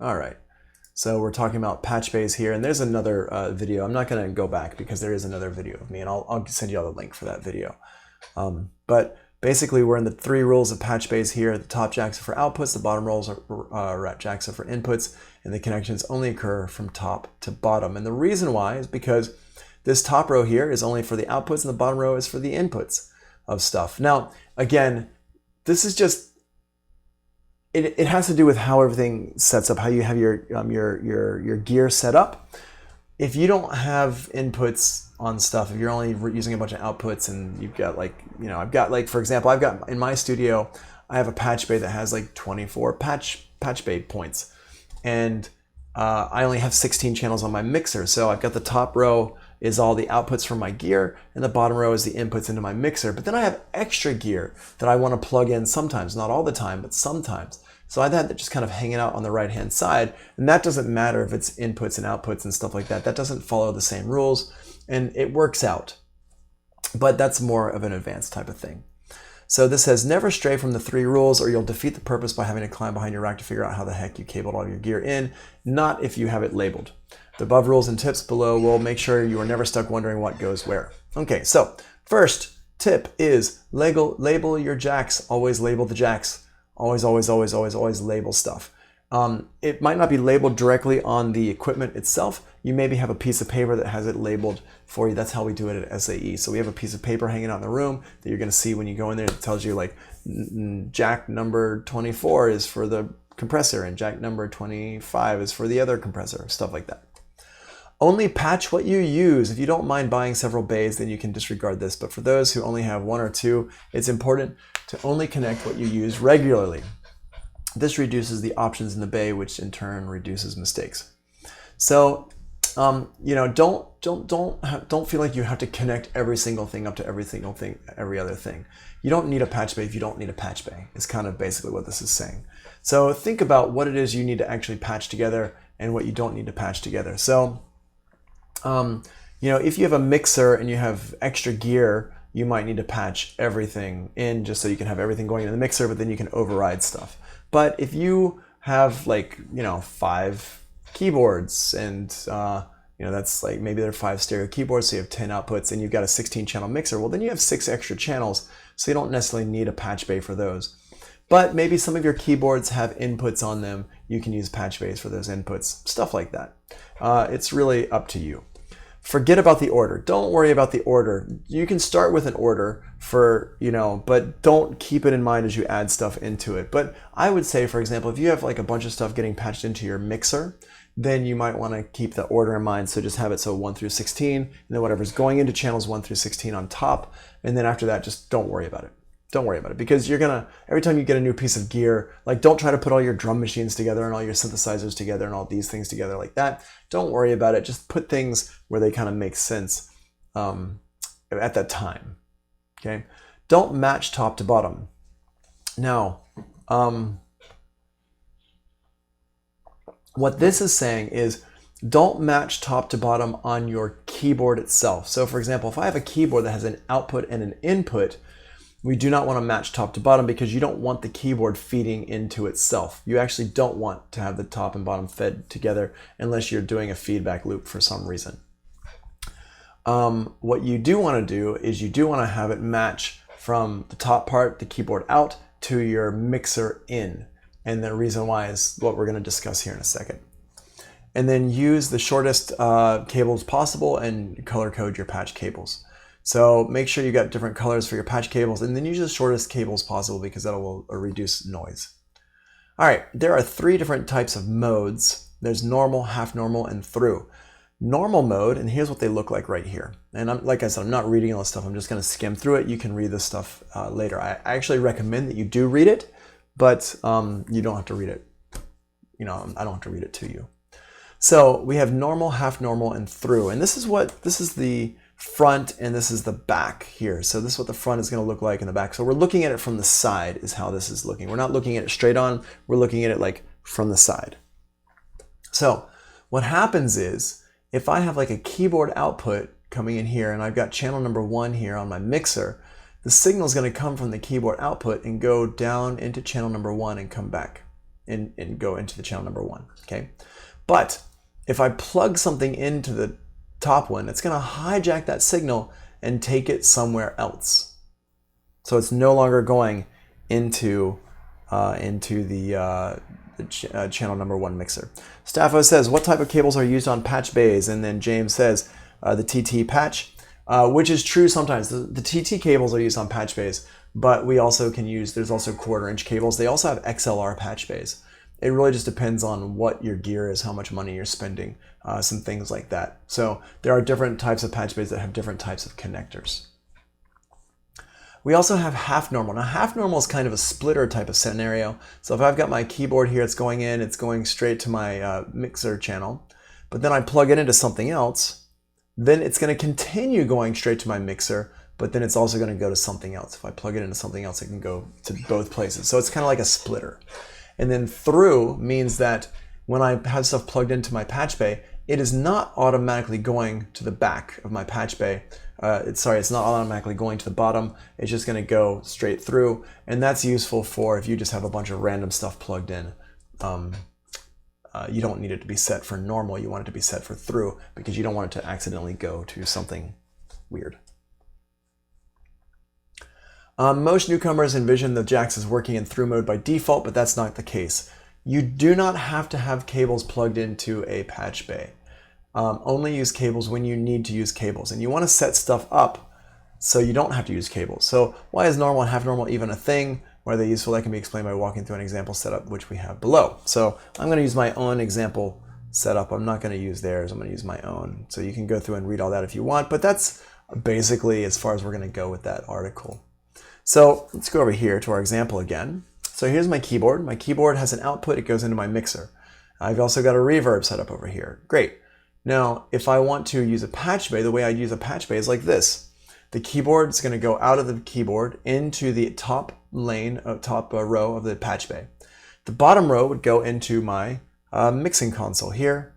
All right. So we're talking about patch bays here, and there's another video. I'm not going to go back because there is another video of me, and I'll send you all the link for that video. But basically, we're in the 3 rules of patch bays here. The top jacks are for outputs, the bottom rolls are jacks are for inputs, and the connections only occur from top to bottom. And the reason why is because this top row here is only for the outputs, and the bottom row is for the inputs of stuff. Now, again, this is just it has to do with how everything sets up, how you have your gear set up. If you don't have inputs on stuff, if you're only using a bunch of outputs and you've got like, I've got like, for example, I've got in my studio, I have a patch bay that has like 24 patch bay points. And I only have 16 channels on my mixer. So I've got the top row is all the outputs from my gear, and the bottom row is the inputs into my mixer. But then I have extra gear that I want to plug in sometimes, not all the time, but sometimes. So I've had that just kind of hanging out on the right-hand side, and that doesn't matter if it's inputs and outputs and stuff like that. That doesn't follow the same rules, and it works out. But that's more of an advanced type of thing. So this says, never stray from the 3 rules or you'll defeat the purpose by having to climb behind your rack to figure out how the heck you cabled all your gear in, not if you have it labeled. The above rules and tips below will make sure you are never stuck wondering what goes where. Okay, so first tip is label your jacks. Always label the jacks. Always, always, always, always, always label stuff. It might not be labeled directly on the equipment itself. You maybe have a piece of paper that has it labeled for you. That's how we do it at SAE. So we have a piece of paper hanging out in the room that you're going to see when you go in there. It tells you like jack number 24 is for the compressor and jack number 25 is for the other compressor, stuff like that. Only patch what you use. If you don't mind buying several bays, then you can disregard this. But for those who only have 1 or 2, it's important to only connect what you use regularly. This reduces the options in the bay, which in turn reduces mistakes. So, don't feel like you have to connect every single thing up to every single thing, every other thing. You don't need a patch bay if you don't need a patch bay. It's kind of basically what this is saying. So think about what it is you need to actually patch together and what you don't need to patch together. So, if you have a mixer and you have extra gear, you might need to patch everything in just so you can have everything going in the mixer, but then you can override stuff. But if you have like, 5 keyboards and, that's like maybe there are 5 stereo keyboards, so you have 10 outputs and you've got a 16 channel mixer, well, then you have 6 extra channels, so you don't necessarily need a patch bay for those. But maybe some of your keyboards have inputs on them. You can use patch bays for those inputs, stuff like that. It's really up to you. Forget about the order. Don't worry about the order. You can start with an order for, but don't keep it in mind as you add stuff into it. But I would say, for example, if you have like a bunch of stuff getting patched into your mixer, then you might want to keep the order in mind. So just have it so 1 through 16, and then whatever's going into channels 1 through 16 on top. And then after that, just don't worry about it. Don't worry about it, because you're gonna, every time you get a new piece of gear, like don't try to put all your drum machines together and all your synthesizers together and all these things together like that. Don't worry about it. Just put things where they kind of make sense at that time, okay? Don't match top to bottom. Now, what this is saying is don't match top to bottom on your keyboard itself. So for example, if I have a keyboard that has an output and an input, we do not want to match top to bottom because you don't want the keyboard feeding into itself. You actually don't want to have the top and bottom fed together unless you're doing a feedback loop for some reason. What you do want to do is you do want to have it match from the top part, the keyboard out, to your mixer in. And the reason why is what we're going to discuss here in a second. And then use the shortest cables possible and color code your patch cables. So make sure you got different colors for your patch cables, and then use the shortest cables possible because that will reduce noise. All right, there are 3 different types of modes. There's normal, half normal, and through. Normal mode, and here's what they look like right here. And like I said, I'm not reading all this stuff. I'm just going to skim through it. You can read this stuff later. I actually recommend that you do read it, but you don't have to read it. I don't have to read it to you. So we have normal, half normal, and through. And this is the front and this is the back here. So this is what the front is going to look like in the back. So we're looking at it from the side is how this is looking. We're not looking at it straight on. We're looking at it like from the side. So what happens is if I have like a keyboard output coming in here and I've got channel number 1 here on my mixer, the signal is going to come from the keyboard output and go down into channel number 1 and come back. and go into the channel number 1, okay? But if I plug something into the top one, it's going to hijack that signal and take it somewhere else. So it's no longer going into the channel number 1 mixer. Staffo says, what type of cables are used on patch bays? And then James says, the TT patch, which is true sometimes. The TT cables are used on patch bays, but we also can use, there's also 1/4-inch cables. They also have XLR patch bays. It really just depends on what your gear is, how much money you're spending, some things like that. So there are different types of patch bays that have different types of connectors. We also have half normal. Now half normal is kind of a splitter type of scenario. So if I've got my keyboard here, it's going straight to my mixer channel, but then I plug it into something else, then it's going to continue going straight to my mixer, but then it's also going to go to something else. If I plug it into something else, it can go to both places. So it's kind of like a splitter. And then through means that when I have stuff plugged into my patch bay, it is not automatically going to the back of my patch bay. It's not automatically going to the bottom. It's just going to go straight through. And that's useful for if you just have a bunch of random stuff plugged in. You don't need it to be set for normal. You want it to be set for through because you don't want it to accidentally go to something weird. Most newcomers envision the jacks as working in through mode by default, but that's not the case. You do not have to have cables plugged into a patch bay. Only use cables when you need to use cables, and you want to set stuff up so you don't have to use cables. So why is normal and half normal even a thing? Why are they useful? That can be explained by walking through an example setup, which we have below. So I'm going to use my own example setup. I'm not going to use theirs. I'm going to use my own. So you can go through and read all that if you want, but that's basically as far as we're going to go with that article. So let's go over here to our example again. So here's my keyboard. My keyboard has an output. It goes into my mixer. I've also got a reverb set up over here. Great. Now, if I want to use a patch bay, the way I'd use a patch bay is like this. The keyboard is going to go out of the keyboard into the top lane, top row of the patch bay. The bottom row would go into my mixing console here.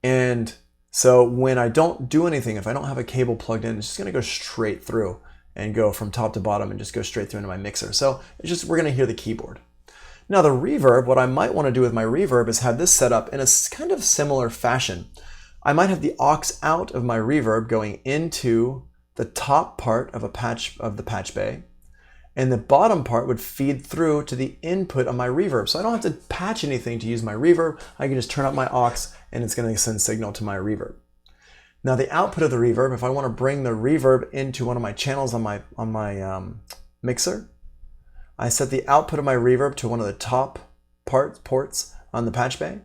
And so when I don't do anything, if I don't have a cable plugged in, it's just going to go straight through and go from top to bottom and just go straight through into my mixer. So it's just, we're going to hear the keyboard. Now the reverb, what I might want to do with my reverb is have this set up in a kind of similar fashion. I might have the aux out of my reverb going into the top part of the patch bay, and the bottom part would feed through to the input of my reverb. So I don't have to patch anything to use my reverb. I can just turn up my aux and it's going to send signal to my reverb. Now the output of the reverb, if I want to bring the reverb into one of my channels on my mixer, I set the output of my reverb to one of the top ports on the patch bay,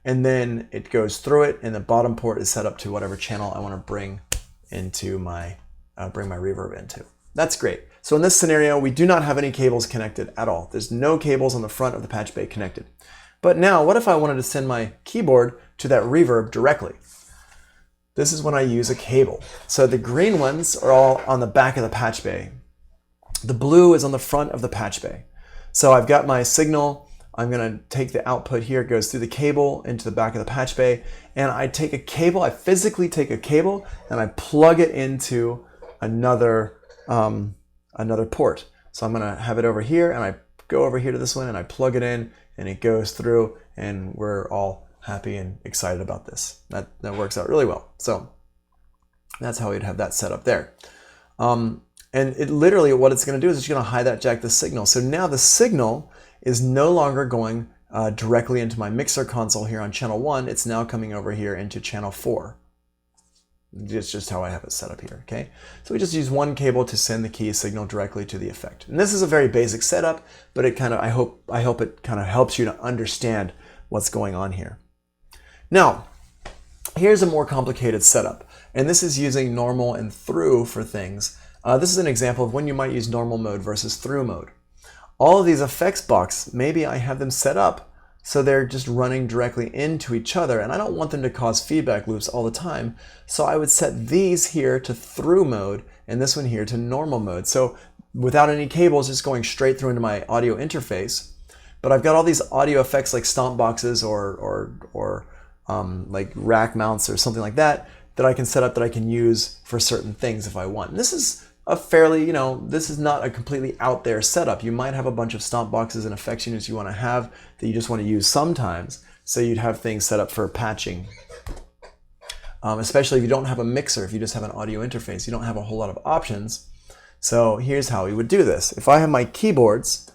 and then it goes through it, and the bottom port is set up to whatever channel I want to bring into my reverb into. That's great. So in this scenario, we do not have any cables connected at all. There's no cables on the front of the patch bay connected. But now, what if I wanted to send my keyboard to that reverb directly? This is when I use a cable. So the green ones are all on the back of the patch bay. The blue is on the front of the patch bay. So I've got my signal. I'm going to take the output here. It goes through the cable into the back of the patch bay. And I take a cable. I physically take a cable and I plug it into another port. So I'm going to have it over here, and I go over here to this one and I plug it in, and it goes through, and we're all happy and excited about this. That works out really well. So that's how we'd have that set up there. And it literally, what it's going to do is it's going to hijack the signal. So now the signal is no longer going directly into my mixer console here on channel 1. It's now coming over here into channel 4. It's just how I have it set up here, okay? So we just use one cable to send the key signal directly to the effect. And this is a very basic setup, but it kind of, I hope it kind of helps you to understand what's going on here. Now, here's a more complicated setup, and this is using normal and through for things. This is an example of when you might use normal mode versus through mode. All of these effects box, maybe I have them set up so they're just running directly into each other, and I don't want them to cause feedback loops all the time. So I would set these here to through mode and this one here to normal mode. So without any cables, just going straight through into my audio interface. But I've got all these audio effects like stomp boxes or like rack mounts or something like that that I can set up that I can use for certain things if I want. And this is a fairly, you know, this is not a completely out there setup. You might have a bunch of stomp boxes and effects units you want to have that you just want to use sometimes. So you'd have things set up for patching. Especially if you don't have a mixer, if you just have an audio interface, you don't have a whole lot of options. So here's how we would do this. If I have my keyboards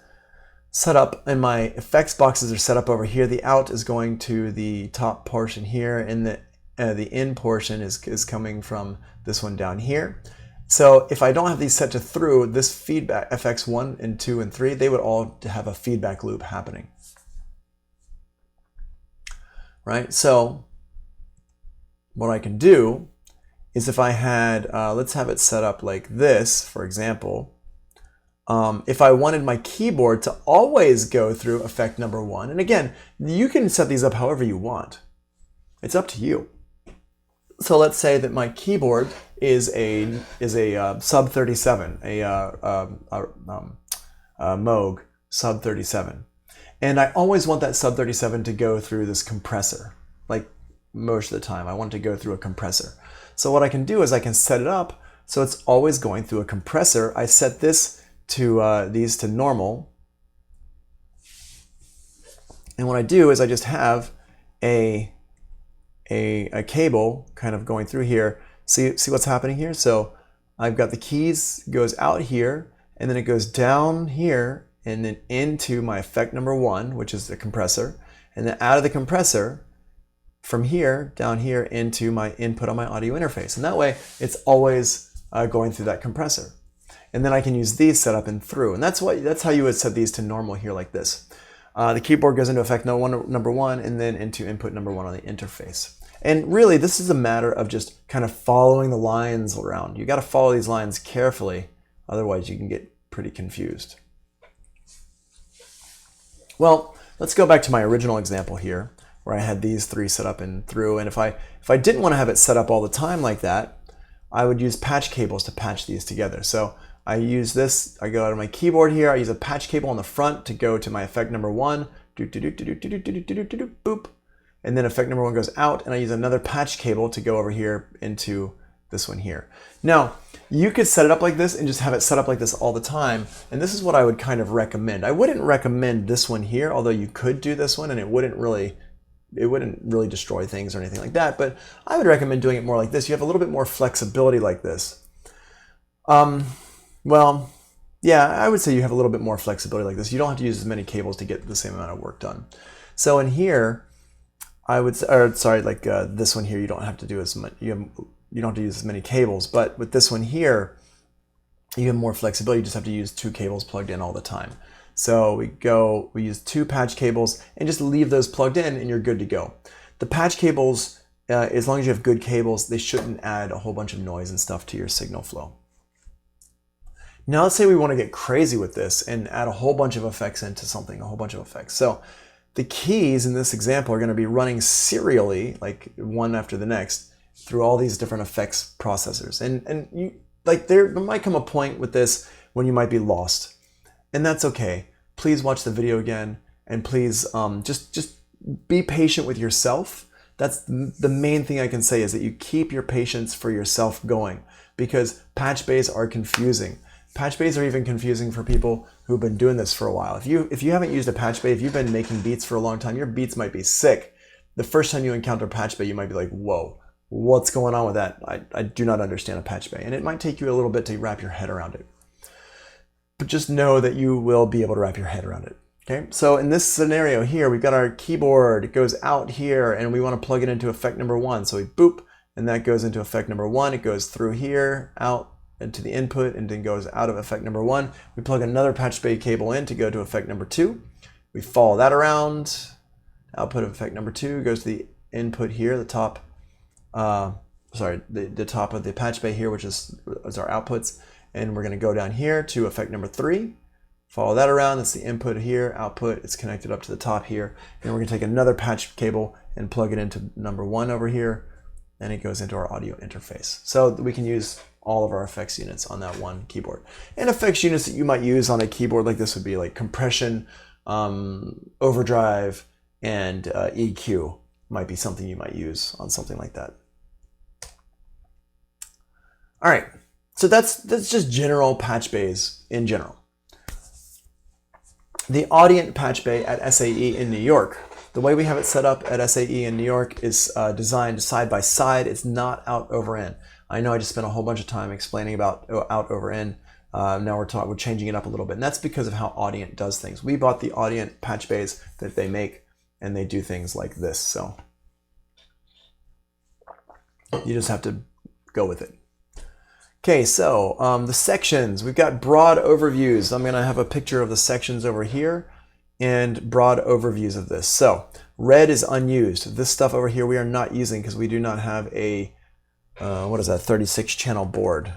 set up and my effects boxes are set up over here, the out is going to the top portion here, and the in portion is coming from this one down here. So if I don't have these set to through, this feedback, effects 1 and 2 and 3, they would all have a feedback loop happening. Right? So what I can do is if I had, let's have it set up like this, for example. If I wanted my keyboard to always go through effect number 1, and again, you can set these up however you want. It's up to you. So let's say that my keyboard is a sub 37, a Moog sub 37, and I always want that sub 37 to go through this compressor. Like most of the time, I want it to go through a compressor. So what I can do is I can set it up so it's always going through a compressor. I set this to these to normal, and what I do is I just have a cable kind of going through here. See what's happening here? So I've got the keys, goes out here, and then it goes down here and then into my effect number 1, which is the compressor, and then out of the compressor from here down here into my input on my audio interface. And that way it's always going through that compressor. And then I can use these set up and through. And that's how you would set these to normal here like this. The keyboard goes into effect number 1 and then into input number 1 on the interface. And really, this is a matter of just kind of following the lines around. You got to follow these lines carefully, otherwise you can get pretty confused. Well, let's go back to my original example here, where I had these 3 set up and through. And if I didn't want to have it set up all the time like that, I would use patch cables to patch these together. So I use this, I go out of my keyboard here, I use a patch cable on the front to go to my effect number 1, boop, and then effect number 1 goes out, and I use another patch cable to go over here into this one here. Now, you could set it up like this and just have it set up like this all the time, and this is what I would kind of recommend. I wouldn't recommend this one here, although you could do this one and it wouldn't really destroy things or anything like that, but I would recommend doing it more like this. You have a little bit more flexibility like this. Well, yeah, I would say you have a little bit more flexibility like this. You don't have to use as many cables to get the same amount of work done. So in here, I would, or sorry, like this one here, you don't have to do as much. You don't have to use as many cables. But with this one here, you have more flexibility. You just have to use 2 cables plugged in all the time. So we use 2 patch cables and just leave those plugged in, and you're good to go. The patch cables, as long as you have good cables, they shouldn't add a whole bunch of noise and stuff to your signal flow. Now let's say we want to get crazy with this and add a whole bunch of effects into something, a whole bunch of effects. So the keys in this example are going to be running serially, like one after the next, through all these different effects processors. And you, like there might come a point with this when you might be lost. And that's okay. Please watch the video again, and please just be patient with yourself. That's the main thing I can say, is that you keep your patience for yourself going, because patch bays are confusing. Patch bays are even confusing for people who've been doing this for a while. If you haven't used a patch bay, if you've been making beats for a long time, your beats might be sick. The first time you encounter patch bay, you might be like, whoa, what's going on with that? I do not understand a patch bay. And it might take you a little bit to wrap your head around it. But just know that you will be able to wrap your head around it. Okay, so in this scenario here, we've got our keyboard, it goes out here, and we want to plug it into effect number 1. So we boop, and that goes into effect number 1. It goes through here, out, into the input, and then goes out of effect number 1. We plug another patch bay cable in to go to effect number 2. We follow that around. Output of effect number 2 goes to the input here, the top, the top of the patch bay here, which is our outputs. And we're going to go down here to effect number 3. Follow that around. That's the input here, output. It's connected up to the top here. And we're going to take another patch cable and plug it into number 1 over here, and it goes into our audio interface. So we can use all of our effects units on that one keyboard. And effects units that you might use on a keyboard like this would be like compression, overdrive, and EQ might be something you might use on something like that. All right, So that's just general patch bays in general. The Audient Patch Bay at SAE in New York. The way we have it set up at SAE in New York is designed side by side. It's not out over in. I know I just spent a whole bunch of time explaining about out over in. Now we're changing it up a little bit, and that's because of how Audient does things. We bought the Audient patch bays that they make, and they do things like this. So you just have to go with it. Okay, so the sections, we've got broad overviews. I'm gonna have a picture of the sections over here and broad overviews of this. So red is unused. This stuff over here we are not using because we do not have a, what is that, 36 channel board.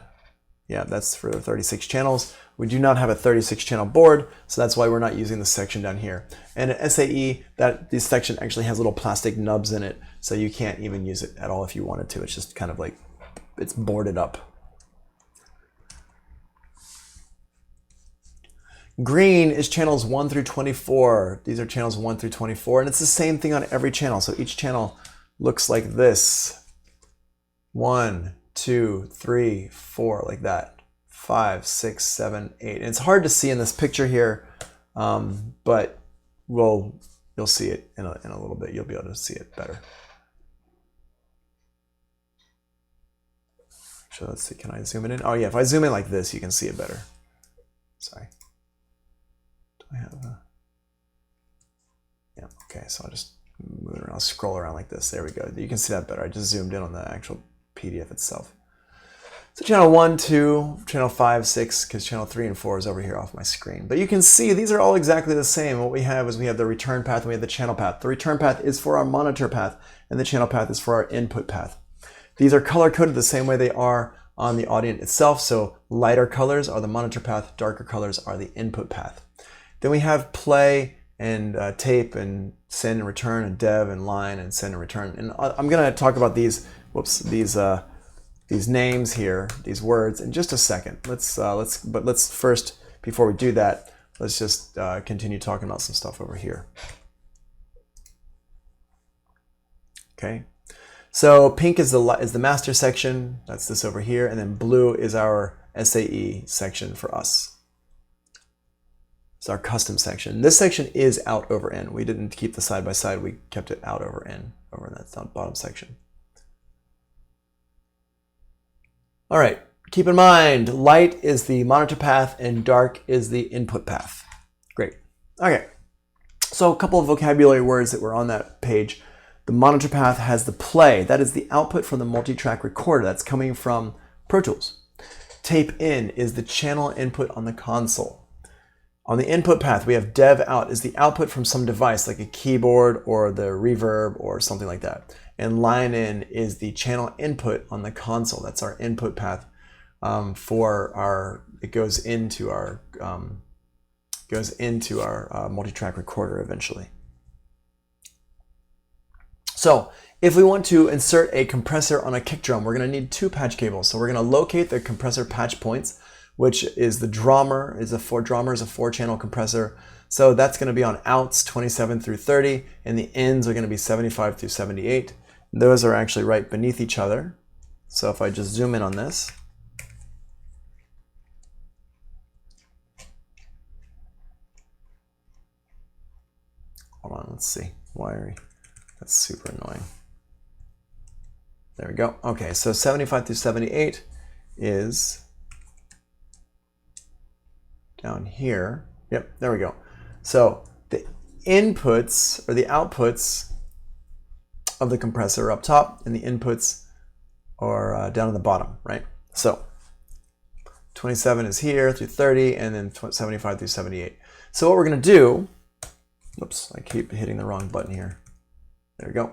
Yeah, that's for the 36 channels. We do not have a 36 channel board, so that's why we're not using this section down here. And at SAE, this section actually has little plastic nubs in it, so you can't even use it at all if you wanted to. It's just kind of like, it's boarded up. Green is channels 1 through 24. These are channels 1 through 24, and it's the same thing on every channel. So each channel looks like this. 1, 2, 3, 4, like that. 5, 6, 7, 8. And it's hard to see in this picture here, but you'll see it in a little bit. You'll be able to see it better. So let's see, can I zoom it in? Oh yeah, if I zoom in like this, you can see it better. Sorry. I have yeah, okay, so I'll just move it around, I'll scroll around like this. There we go. You can see that better. I just zoomed in on the actual PDF itself. So channel 1, 2, channel 5, 6, because channel 3 and 4 is over here off my screen. But you can see these are all exactly the same. What we have is we have the return path and we have the channel path. The return path is for our monitor path and the channel path is for our input path. These are color coded the same way they are on the Audient itself. So lighter colors are the monitor path, darker colors are the input path. Then we have play and tape and send and return and dev and line and send and return. And I'm going to talk about these names here, these words, in just a second. But let's first, before we do that, let's just continue talking about some stuff over here. Okay. So pink is the master section. That's this over here, and then blue is our SAE section for us. It's our custom section. This section is out over in. We didn't keep the side by side. We kept it out over in that bottom section. All right. Keep in mind, light is the monitor path and dark is the input path. Great. Okay. So a couple of vocabulary words that were on that page. The monitor path has the play. That is the output from the multi-track recorder. That's coming from Pro Tools. Tape in is the channel input on the console. On the input path, we have dev out is the output from some device like a keyboard or the reverb or something like that. And line in is the channel input on the console. That's our input path it goes into our multi-track recorder eventually. So if we want to insert a compressor on a kick drum, we're going to need 2 patch cables. So we're going to locate the compressor patch points, which is the drummer is a 4-channel compressor. So that's going to be on outs 27 through 30, and the ins are going to be 75 through 78. Those are actually right beneath each other. So if I just zoom in on this, hold on, let's see. Wiry. That's super annoying. There we go. Okay, so 75 through 78 is down here. Yep, there we go. So the inputs or the outputs of the compressor are up top and the inputs are down at the bottom, right? So 27 is here through 30 and then 75 through 78. So what we're going to do, whoops, I keep hitting the wrong button here. There we go.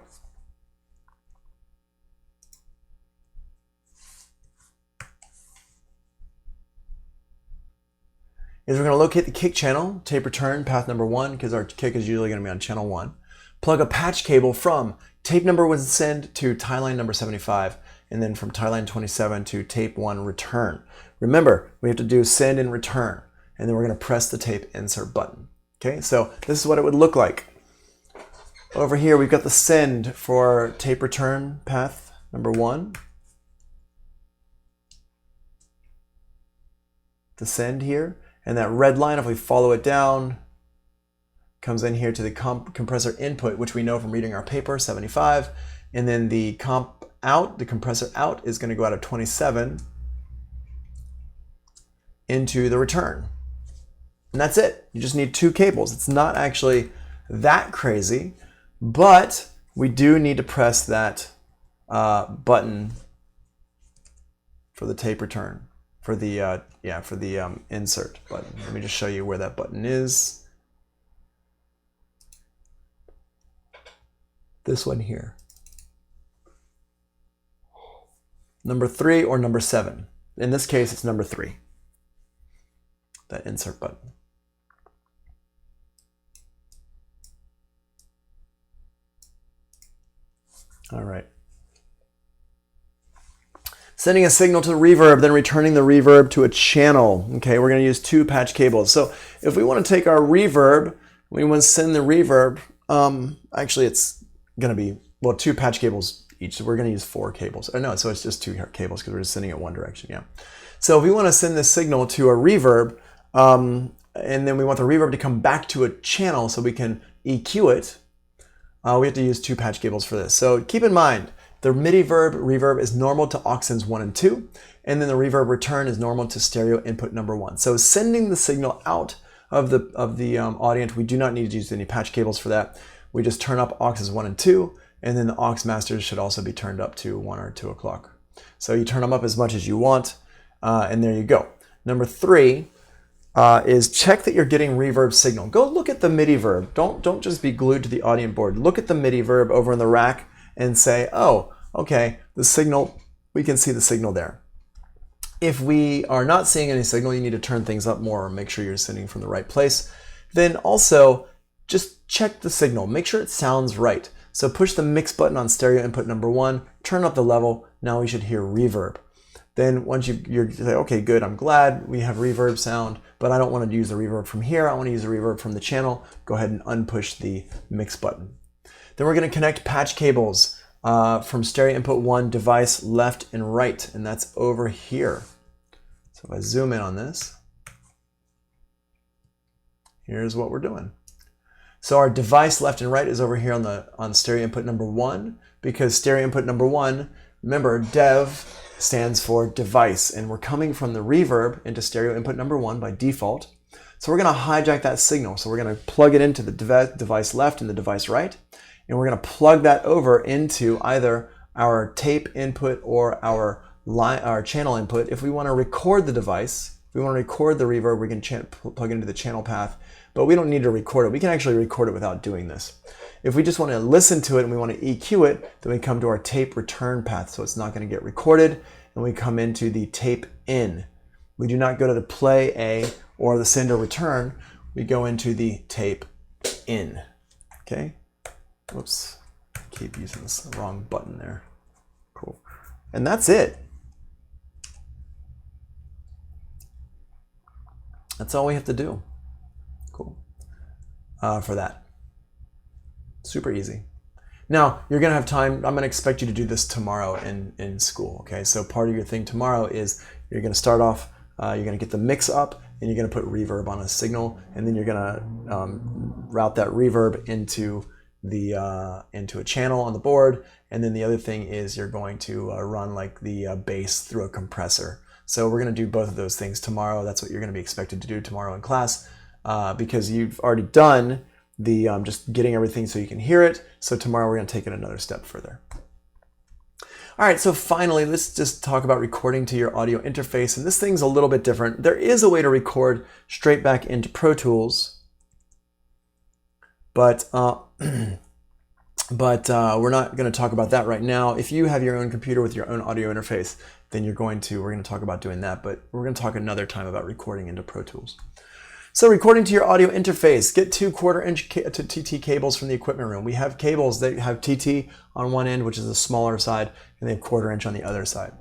Is we're going to locate the kick channel, tape return, path number 1, because our kick is usually going to be on channel 1. Plug a patch cable from tape number 1 send to tie line number 75, and then from tie line 27 to tape 1 return. Remember, we have to do send and return, and then we're going to press the tape insert button. Okay, so this is what it would look like. Over here, we've got the send for tape return path number 1. to send here. And that red line, if we follow it down, comes in here to the compressor input, which we know from reading our paper, 75. And then the comp out, the compressor out, is going to go out of 27 into the return. And that's it. You just need 2 cables. It's not actually that crazy, but we do need to press that button for the tape return, for the insert button. Let me just show you where that button is. This one here. Number 3 or number 7. In this case, it's number 3. That insert button. All right. Sending a signal to the reverb, then returning the reverb to a channel. Okay, we're going to use 2 patch cables. So if we want to take our reverb, we want to send the reverb, actually it's going to be, well, 2 patch cables each. So we're going to use 4 cables. Oh, no, so it's just 2 cables because we're just sending it one direction, yeah. So if we want to send this signal to a reverb, and then we want the reverb to come back to a channel so we can EQ it, we have to use 2 patch cables for this. So keep in mind, the MIDI reverb is normal to aux-ins 1 and 2, and then the reverb return is normal to stereo input number 1. So sending the signal out of the Audient, we do not need to use any patch cables for that. We just turn up auxes 1 and 2, and then the aux masters should also be turned up to 1 or 2 o'clock. So you turn them up as much as you want, and there you go. Number 3 is check that you're getting reverb signal. Go look at the MIDI verb. Don't just be glued to the Audient board. Look at the MIDI verb over in the rack and say, oh, okay, the signal, we can see the signal there. If we are not seeing any signal, you need to turn things up more or make sure you're sending from the right place. Then also, just check the signal. Make sure it sounds right. So push the mix button on stereo input number 1, turn up the level. Now we should hear reverb. Then once you say, okay, good, I'm glad we have reverb sound, but I don't want to use the reverb from here. I want to use the reverb from the channel. Go ahead and unpush the mix button. Then we're going to connect patch cables from stereo input 1 device left and right, and that's over here. So if I zoom in on this, here's what we're doing. So our device left and right is over here on stereo input number 1, because stereo input number 1, remember, dev stands for device, and we're coming from the reverb into stereo input number 1 by default. So we're going to hijack that signal. So we're going to plug it into the device left and the device right, and we're going to plug that over into either our tape input or our channel input. If we want to record the device, if we want to record the reverb, we can plug it into the channel path, but we don't need to record it. We can actually record it without doing this. If we just want to listen to it and we want to EQ it, then we come to our tape return path, so it's not going to get recorded, and we come into the tape in. We do not go to the play A or the send or return. We go into the tape in. Okay? Whoops, I keep using this wrong button there. Cool. And that's it. That's all we have to do. Cool. For that. Super easy. Now, you're going to have time. I'm going to expect you to do this tomorrow in school. Okay, so part of your thing tomorrow is you're going to start off, you're going to get the mix up, and you're going to put reverb on a signal, and then you're going to route that reverb into a channel on the board, and then the other thing is you're going to run like the bass through a compressor. So we're going to do both of those things tomorrow. That's what you're going to be expected to do tomorrow in class, because you've already done the just getting everything so you can hear it. So tomorrow we're going to take it another step further. All right, so finally, let's just talk about recording to your audio interface. And this thing's a little bit different. There is a way to record straight back into Pro Tools, but we're not going to talk about that right now. If you have your own computer with your own audio interface, then we're going to talk about doing that, but we're going to talk another time about recording into Pro Tools. So recording to your audio interface, get 2 1/4-inch TT cables from the equipment room. We have cables that have TT on one end, which is the smaller side, and they have 1/4 inch on the other side.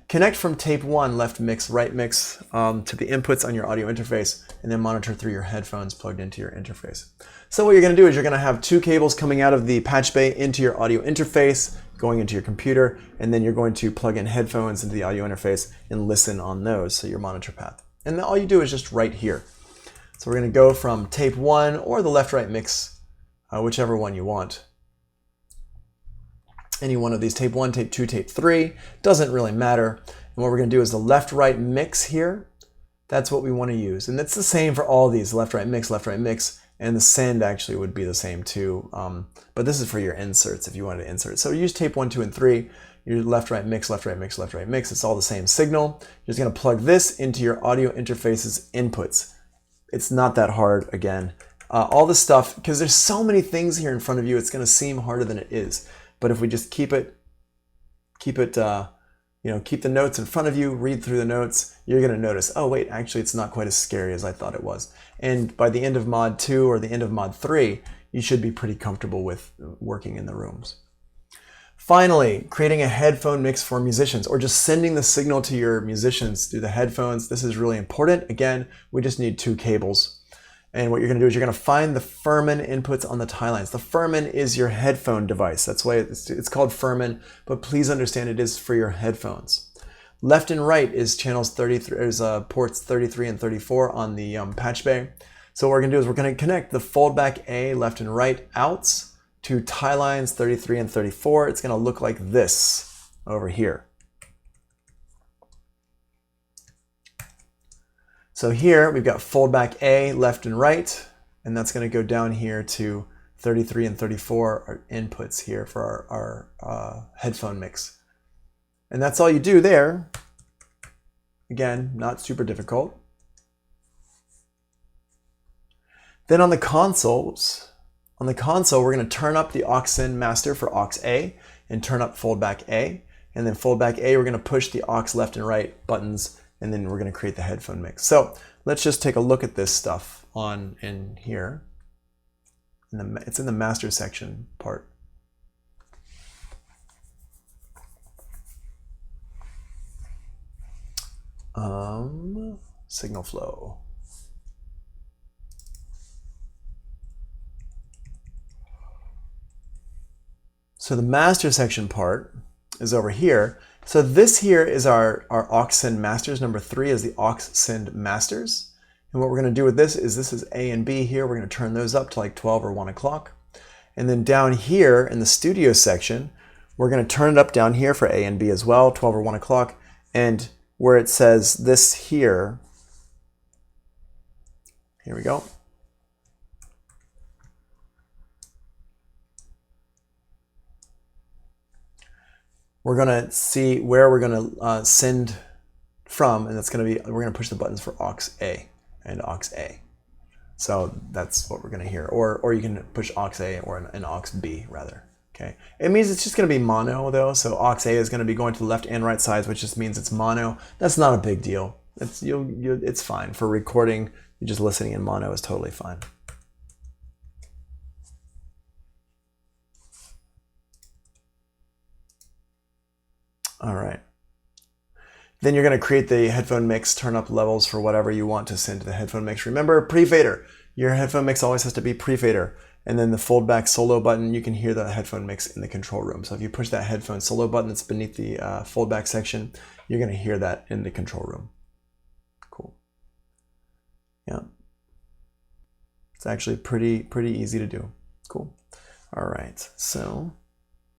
Connect from tape 1, left mix, right mix, to the inputs on your audio interface, and then monitor through your headphones plugged into your interface. So what you're going to do is you're going to have 2 cables coming out of the patch bay into your audio interface, going into your computer, and then you're going to plug in headphones into the audio interface and listen on those, so your monitor path. And all you do is just right here. So we're going to go from tape 1 or the left-right mix, whichever one you want. Any one of these, tape 1, tape 2, tape 3, doesn't really matter. And what we're going to do is the left-right mix here. That's what we want to use. And it's the same for all these, left-right mix, and the send actually would be the same too. But this is for your inserts if you wanted to insert. So use tape 1, 2, and 3, your left-right mix, left-right mix, left-right mix. It's all the same signal. You're just going to plug this into your audio interface's inputs. It's not that hard, again. All this stuff, because there's so many things here in front of you, it's going to seem harder than it is. But if we just keep the notes in front of you, read through the notes, you're going to notice, oh wait, actually it's not quite as scary as I thought it was. And by the end of mod 2 or the end of mod 3, you should be pretty comfortable with working in the rooms. Finally, creating a headphone mix for musicians, or just sending the signal to your musicians through the headphones. This is really important. Again, we just need 2 cables. And what you're going to do is you're going to find the Furman inputs on the tie lines. The Furman is your headphone device. That's why it's called Furman, but please understand it is for your headphones. Left and right is channels 33, ports 33 and 34 on the patch bay. So what we're going to do is we're going to connect the foldback A left and right outs to tie lines 33 and 34. It's going to look like this over here. So here we've got foldback A left and right, and that's going to go down here to 33 and 34 are inputs here for our headphone mix. And that's all you do there. Again, not super difficult. Then on the consoles, we're going to turn up the aux in master for aux A and turn up foldback A. And then foldback A, we're going to push the aux left and right buttons, and then we're going to create the headphone mix. So let's just take a look at this stuff in here. It's in the master section part. Signal flow. So the master section part is over here. So this here is our aux send masters. Number 3 is the aux send masters. And what we're going to do with this is A and B here. We're going to turn those up to like 12 or 1 o'clock. And then down here in the studio section, we're going to turn it up down here for A and B as well, 12 or 1 o'clock. And where it says this here we go. We're going to see where we're going to send from, and that's going to be, we're going to push the buttons for aux A and aux A. So that's what we're going to hear. Or you can push aux A or an aux B rather. Okay. It means it's just going to be mono though. So aux A is going to be going to the left and right sides, which just means it's mono. That's not a big deal. It's fine for recording. You're just listening in mono is totally fine. All right. Then you're going to create the headphone mix, turn up levels for whatever you want to send to the headphone mix. Remember, pre-fader. Your headphone mix always has to be pre-fader. And then the foldback solo button, you can hear the headphone mix in the control room. So if you push that headphone solo button that's beneath the foldback section, you're going to hear that in the control room. Cool. Yeah. It's actually pretty easy to do. Cool. All right. So